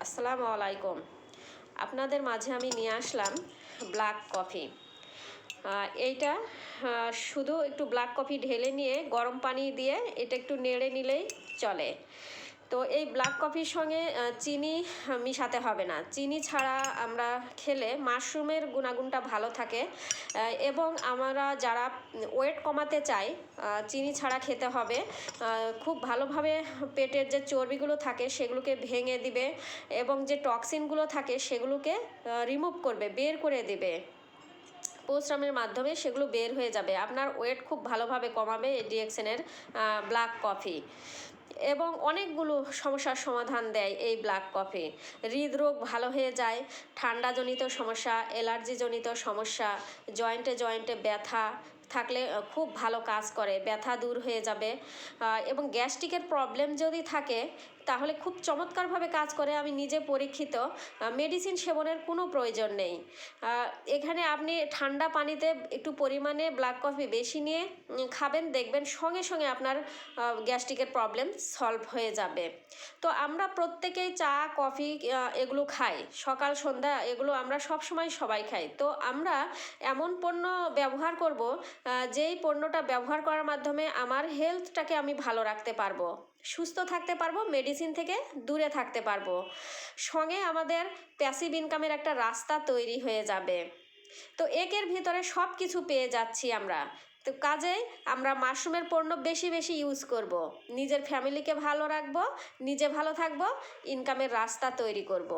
আসসালামু আলাইকুম। আপনাদের মাঝে আমি নিয়ে আসলাম ব্ল্যাক কফি। এইটা শুধু একটু ব্ল্যাক কফি ঢেলে নিয়ে গরম পানি দিয়ে এটা একটু নেড়ে নিলেই চলে। তো এই ব্ল্যাক কফির সঙ্গে চিনি মিশাতে হবে না। চিনি ছাড়া আমরা খেলে মাশরুমের গুণাগুণটা ভালো থাকে এবং আমরা যারা ওয়েট কমাতে চাই চিনি ছাড়া খেতে হবে। খুব ভালোভাবে পেটের যে চর্বিগুলো থাকে সেগুলোকে ভেঙে দিবে এবং যে টক্সিনগুলো থাকে সেগুলোকে রিমুভ করবে, বের করে দিবে। পরিশ্রমের মাধ্যমে সেগুলো বের হয়ে যাবে। আপনার ওয়েট খুব ভালোভাবে কমাবে এই ডিএক্সএনের ব্ল্যাক কফি এবং অনেকগুলো সমস্যার সমাধান দেয় এই ব্ল্যাক কফি। হৃদরোগ ভালো হয়ে যায়, ঠান্ডাজনিত সমস্যা, অ্যালার্জিজনিত সমস্যা, জয়েন্টে জয়েন্টে ব্যথা থাকলে খুব ভালো কাজ করে, ব্যথা দূর হয়ে যাবে। এবং গ্যাস্ট্রিকের প্রবলেম যদি থাকে তাহলে খুব চমৎকারভাবে কাজ করে। আমি নিজে পরীক্ষিত, মেডিসিন সেবনের কোনো প্রয়োজন নেই। এখানে আপনি ঠান্ডা পানিতে একটু পরিমাণে ব্ল্যাক কফি বেশি নিয়ে খাবেন, দেখবেন সঙ্গে সঙ্গে আপনার গ্যাস্ট্রিকের প্রবলেম সলভ হয়ে যাবে। তো আমরা প্রত্যেকেই চা কফি এগুলো খাই, সকাল সন্ধ্যা এগুলো আমরা সব সময় সবাই খাই। তো আমরা এমন পণ্য ব্যবহার করব যেই পণ্যটা ব্যবহার করার মাধ্যমে আমার হেলথটাকে আমি ভালো রাখতে পারবো, সুস্থ থাকতে পারবো, মেডিসিন থেকে দূরে থাকতে পারবো। সঙ্গে আমাদের প্যাসিভ ইনকামের একটা রাস্তা তৈরি হয়ে যাবে। তো একের ভিতরে সব কিছু পেয়ে যাচ্ছি আমরা। তো কাজেই আমরা মাশরুমের পণ্য বেশি বেশি ইউজ করব, নিজের ফ্যামিলিকে ভালো রাখবো, নিজে ভালো থাকবো, ইনকামের রাস্তা তৈরি করব।